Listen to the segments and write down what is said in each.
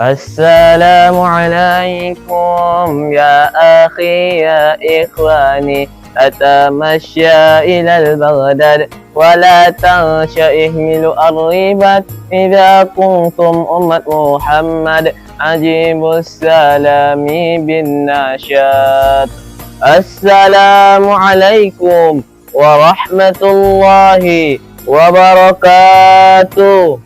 السلام عليكم يا أخي يا إخواني أتمشى إلى البغداد ولا تنشأ اهمل الرباط إذا كنتم أمة محمد عجيب السلام بالنشاط السلام عليكم ورحمة الله وبركاته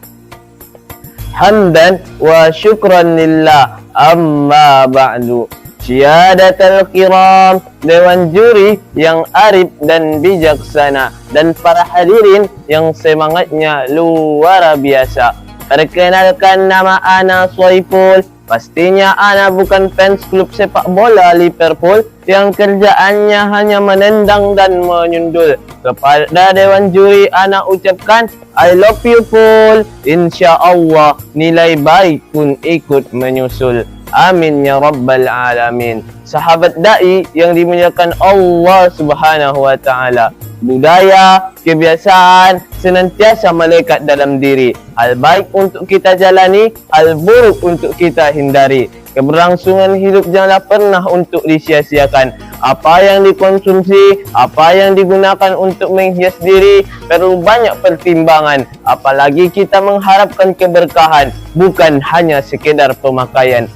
Hamdan wa syukran lillah amma ba'du. Syahadatul kiram, dewan juri yang arif dan bijaksana, dan para hadirin yang semangatnya luar biasa. Perkenalkan, nama ana Soiful. Pastinya ana bukan fans klub sepak bola Liverpool yang kerjaannya hanya menendang dan menyundul. Kepada dewan juri ana ucapkan I love you full. InsyaAllah nilai baik pun ikut menyusul. Amin ya rabbal alamin. Sahabat da'i yang dimuliakan Allah Subhanahu wa taala. Budaya, kebiasaan senantiasa melekat dalam diri. Hal baik untuk kita jalani, hal buruk untuk kita hindari. Keberlangsungan hidup janganlah pernah untuk disia-siakan. Apa yang dikonsumsi, apa yang digunakan untuk menghias diri perlu banyak pertimbangan. Apalagi kita mengharapkan keberkahan, bukan hanya sekedar pemakaian.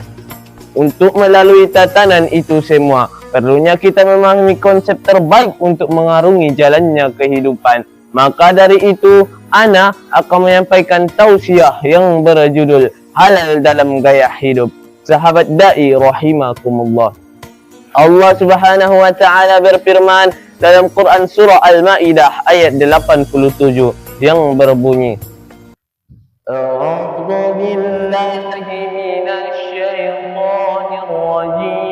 Untuk melalui tatanan itu semua, perlunya kita memahami konsep terbaik untuk mengarungi jalannya kehidupan. Maka dari itu, ana akan menyampaikan tausiah yang berjudul Halal dalam Gaya Hidup. Sahabat da'i rahimakumullah. Allah Subhanahu wa taala berfirman dalam Quran surah Al-Maidah ayat 87 yang berbunyi A'udzu billahi minasy syaithanir rajim.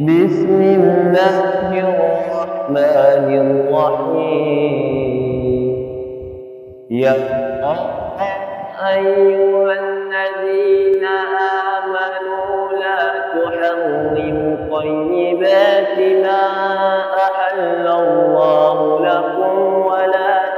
Bismillahirrahmanirrahim. Ya ayyuhalladzina amanu la tuharrimu tayyibati ma ahallallahu lakum wa la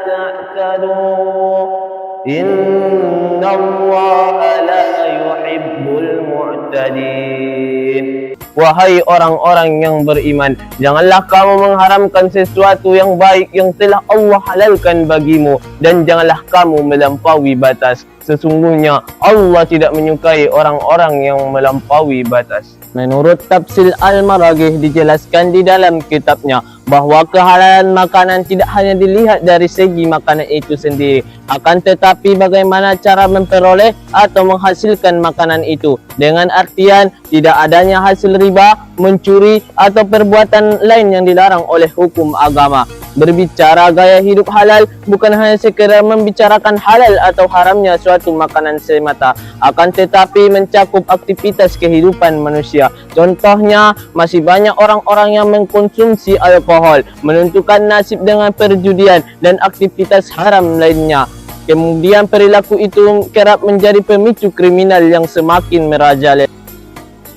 Innallaha la yuhibbul mu'tadin. Wahai orang-orang yang beriman, janganlah kamu mengharamkan sesuatu yang baik yang telah Allah halalkan bagimu, dan janganlah kamu melampaui batas. Sesungguhnya Allah tidak menyukai orang-orang yang melampaui batas. Menurut tafsir Al-Maragih dijelaskan di dalam kitabnya bahawa kehalalan makanan tidak hanya dilihat dari segi makanan itu sendiri, akan tetapi bagaimana cara memperoleh atau menghasilkan makanan itu, dengan artian tidak adanya hasil riba, mencuri atau perbuatan lain yang dilarang oleh hukum agama. Berbicara gaya hidup halal bukan hanya sekadar membicarakan halal atau haramnya suatu makanan semata, akan tetapi mencakup aktivitas kehidupan manusia. Contohnya, masih banyak orang-orang yang mengkonsumsi alkohol, menentukan nasib dengan perjudian dan aktivitas haram lainnya. Kemudian perilaku itu kerap menjadi pemicu kriminal yang semakin merajalela.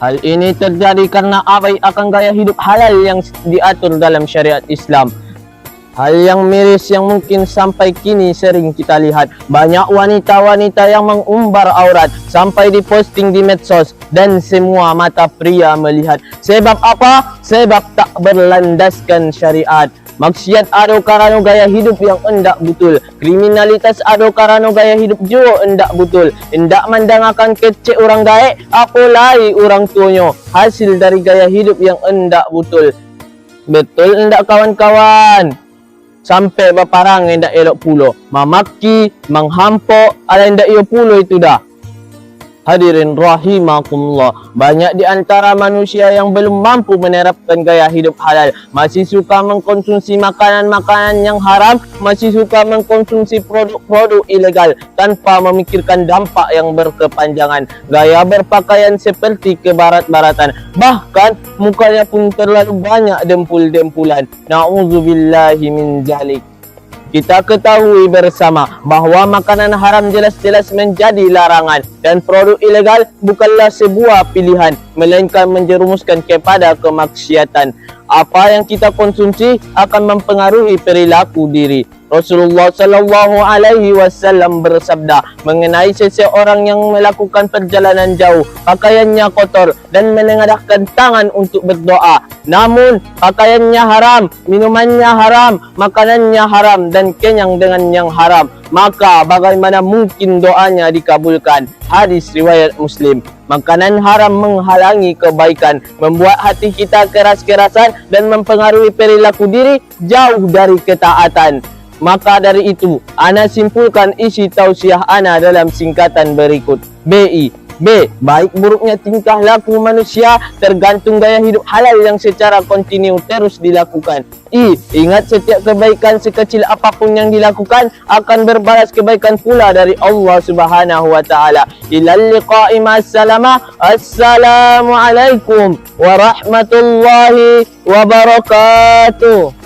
Hal ini terjadi karena abai akan gaya hidup halal yang diatur dalam syariat Islam. Hal yang miris yang mungkin sampai kini sering kita lihat, banyak wanita-wanita yang mengumbar aurat sampai diposting di medsos dan semua mata pria melihat. Sebab apa? Sebab tak berlandaskan syariat. Maksiat ado karena gaya hidup yang endak betul. Kriminalitas ado karena gaya hidup juga endak betul. Endak mandang akan kecek orang gaek, apalagi orang tuanya. Hasil dari gaya hidup yang endak betul. Betul endak kawan-kawan? Sampai baparang yang tak elok pulo, mamaki, menghampok, ala yang tak elok pulo itu dah. Hadirin rahimakumullah, banyak di antara manusia yang belum mampu menerapkan gaya hidup halal, masih suka mengkonsumsi makanan-makanan yang haram, masih suka mengkonsumsi produk-produk ilegal tanpa memikirkan dampak yang berkepanjangan. Gaya berpakaian seperti kebarat-baratan, bahkan mukanya pun terlalu banyak dempul-dempulan. Na'udzubillahi min zalik. Kita ketahui bersama bahawa makanan haram jelas-jelas menjadi larangan dan produk ilegal bukanlah sebuah pilihan, melainkan menjerumuskan kepada kemaksiatan. Apa yang kita konsumsi akan mempengaruhi perilaku diri. Rasulullah Sallallahu Alaihi Wasallam bersabda mengenai seseorang yang melakukan perjalanan jauh, pakaiannya kotor dan menengadahkan tangan untuk berdoa. Namun pakaiannya haram, minumannya haram, makanannya haram dan kenyang dengan yang haram. Maka bagaimana mungkin doanya dikabulkan? Hadis riwayat Muslim. Makanan haram menghalangi kebaikan, membuat hati kita keras-kerasan dan mempengaruhi perilaku diri jauh dari ketaatan. Maka dari itu, ana simpulkan isi tausiah ana dalam singkatan berikut. B. Baik buruknya tingkah laku manusia tergantung gaya hidup halal yang secara kontinu terus dilakukan. Ingat setiap kebaikan sekecil apapun yang dilakukan akan berbalas kebaikan pula dari Allah Subhanahu wa taala. Ilal liqa'i ma'assalama. Assalamualaikum warahmatullahi wabarakatuh.